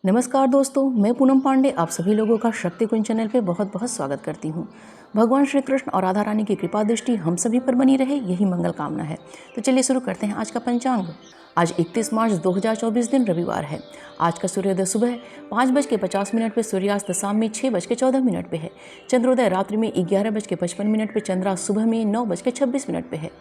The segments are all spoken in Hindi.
नमस्कार दोस्तों, मैं पूनम पांडे आप सभी लोगों का शक्ति कुंज चैनल पे बहुत बहुत स्वागत करती हूँ। भगवान श्री कृष्ण और राधा रानी की कृपा दृष्टि हम सभी पर बनी रहे, यही मंगल कामना है। तो चलिए शुरू करते हैं आज का पंचांग। आज 31 मार्च 2024 दिन रविवार है। आज का सूर्योदय सुबह 5:50 पे, सूर्यास्त शाम में 6:14 पे है। चंद्रोदय रात्रि में 11:55 पे, चंद्रास्त सुबह में 9:26 पे है।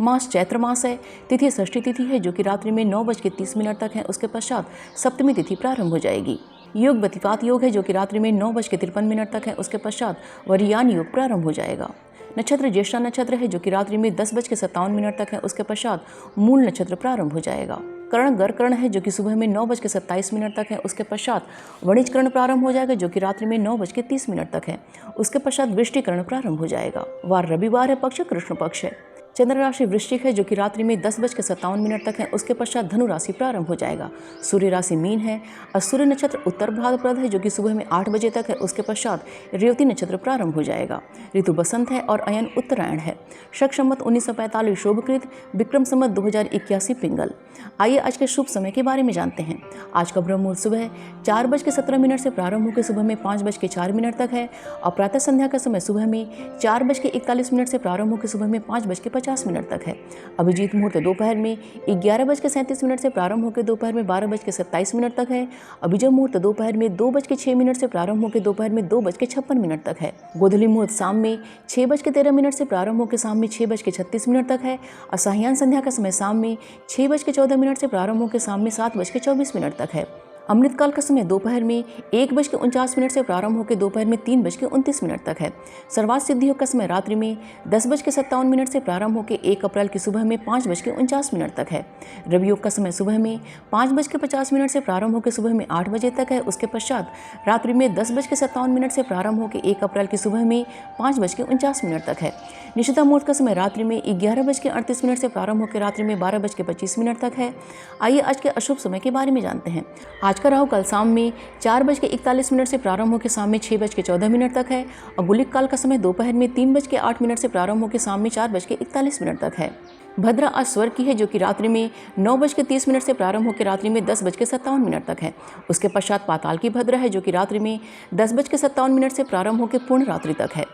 मास चैत्र मास है। तिथि षष्ठी तिथि है जो कि रात्रि में 9:30 तक है। उसके पश्चात सप्तमी तिथि प्रारंभ हो जाएगी। योग व्यतिपात योग है जो कि रात्रि में 9:53 तक है। उसके पश्चात वरियान योग प्रारंभ हो जाएगा। नक्षत्र ज्येष्ठा नक्षत्र है जो कि रात्रि में 10:57 तक है। उसके पश्चात मूल नक्षत्र प्रारंभ हो जाएगा। कर्ण गर कर्ण है जो कि सुबह में 9:27 तक है। उसके पश्चात वणिज कर्ण प्रारंभ हो जाएगा जो कि रात्रि में 9:30 तक है। उसके पश्चात वृष्टि कर्ण प्रारंभ हो जाएगा। वार रविवार है, पक्ष कृष्ण पक्ष है। चंद्र राशि वृश्चिक है जो कि रात्रि में 10:57 तक है। उसके पश्चात धनु राशि प्रारंभ हो जाएगा। सूर्य राशि मीन है और सूर्य नक्षत्र उत्तर भाद्रपद है जो कि सुबह में 8 बजे तक है। उसके पश्चात रेवती नक्षत्र प्रारंभ हो जाएगा। ऋतु बसंत है और अयन उत्तरायण है। शक संवत 1945 शोभकृत, विक्रम संवत 2081 पिंगल। आइए आज के शुभ समय के बारे में जानते हैं। आज का ब्रह्म मुहूर्त सुबह 4:17 से प्रारंभ होकर सुबह में 5:04 तक है और प्रातः संध्या का समय सुबह में 4:41 से प्रारंभ होकर सुबह में 5:50 तक है। अभिजीत मुहूर्त दोपहर में 11:37 से प्रारंभ होकर दोपहर में 12:27 तक है। अभिजय मुहूर्त दोपहर में 2:06 से प्रारंभ होकर दोपहर में 2:56 तक है। गोधूली मुहूर्त शाम में 6:13 से प्रारंभ होकर शाम में 6:36 तक है और साहियान संध्या का समय शाम में 6:14 से प्रारंभ होकर शाम में 7:24 तक है। अमृतकाल का समय दोपहर में 1:49 से प्रारंभ होकर दोपहर में 3:29 तक है। सर्वार्थ सिद्धि योग का समय रात्रि में 10:57 से प्रारंभ होकर 1 अप्रैल की सुबह में 5:49 तक है। रवि योग का समय सुबह में 5:50 से प्रारंभ होकर सुबह में 8 बजे तक है। उसके पश्चात रात्रि में 10:57 से प्रारंभ होकर 1 अप्रैल की सुबह में 5:49 तक है। निशिता मुहूर्त का समय रात्रि में 11:38 से प्रारंभ होकर रात्रि में 12:25 तक है। आइए आज के अशुभ समय के बारे में जानते हैं। आज का राहु काल शाम में 4:41 से प्रारंभ होकर शाम में 6:14 तक है और गुलिक काल का समय दोपहर में 3:08 से प्रारंभ होकर शाम में 4:41 तक है। भद्रा आज स्वर्ग की है जो कि रात्रि में 9:30 से प्रारंभ होकर रात्रि में 10:57 तक है। उसके पश्चात पाताल की भद्रा है जो कि रात्रि में 10:57 से प्रारंभ होकर पूर्ण रात्रि तक है।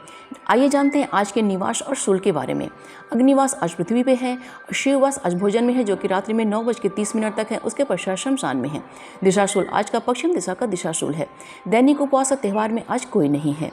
आइए जानते हैं आज के निवास और शूल के बारे में। अग्निवास आज पृथ्वी पे है और शिववास आज भोजन में है जो कि रात्रि में 9:30 तक है। उसके पश्चात शमशान में है। दिशाशूल आज का पश्चिम दिशा का दिशाशूल है। दैनिक उपवास और त्यौहार में आज कोई नहीं है।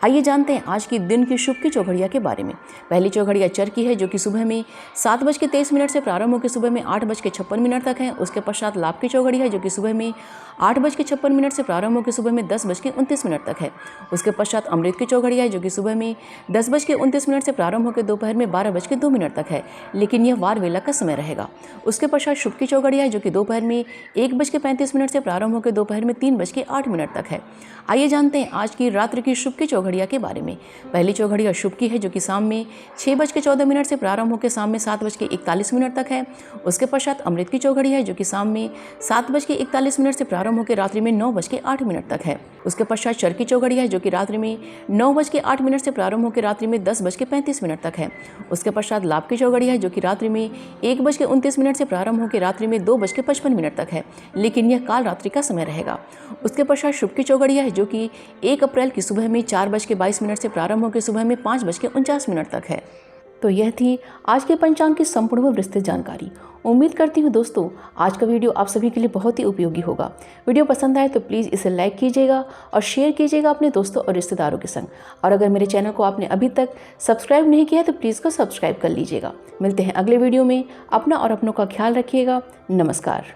आइए जानते हैं आज की दिन की शुभ की चौघड़िया के बारे में। पहली चौघड़िया चर की है जो कि सुबह में 7:23 से प्रारंभ होकर सुबह में 8:56 तक है। उसके पश्चात लाभ की चौघड़ी है जो कि सुबह में 8:56 से प्रारंभ होकर सुबह में 10:29 तक है। उसके पश्चात अमृत की चौघड़ी है जो कि सुबह में 10:29 से प्रारंभ होकर दोपहर में 12:02 तक है, लेकिन यह वार वेला का समय रहेगा। उसके पश्चात शुभ की चौघड़ी है जो कि दोपहर में 1:35 से प्रारंभ होकर दोपहर में 3:08 तक है। आइए जानते हैं आज की रात्रि की शुभ की चौघड़िया के बारे में। पहली चौघड़िया शुभ की है जो कि शाम में 6:14 से प्रारंभ होकर शाम में 7:41 तक है। उसके पश्चात अमृत की चौघड़ी है जो कि शाम में 7:41 से प्रारंभ होकर रात्रि में 9:08 तक है। उसके पश्चात चर की चौघड़ी है जो कि रात्रि में 9:08 से प्रारंभ होकर रात्रि में 10:35 तक है। उसके पश्चात लाभ की चौघड़ी है जो कि रात्रि में 1:29 से प्रारंभ होकर रात्रि में 2:55 तक है, लेकिन यह काल रात्रि का समय रहेगा। उसके पश्चात शुभ की चौघड़िया है जो कि 1 अप्रैल की सुबह में 4:22 से प्रारंभ होकर सुबह में 5:49 तक है। तो यह थी आज के पंचांग की संपूर्ण व विस्तृत जानकारी। उम्मीद करती हूँ दोस्तों आज का वीडियो आप सभी के लिए बहुत ही उपयोगी होगा। वीडियो पसंद आए तो प्लीज़ इसे लाइक कीजिएगा और शेयर कीजिएगा अपने दोस्तों और रिश्तेदारों के संग। और अगर मेरे चैनल को आपने अभी तक सब्सक्राइब नहीं किया है तो प्लीज़ को सब्सक्राइब कर लीजिएगा। मिलते हैं अगले वीडियो में। अपना और अपनों का ख्याल रखिएगा। नमस्कार।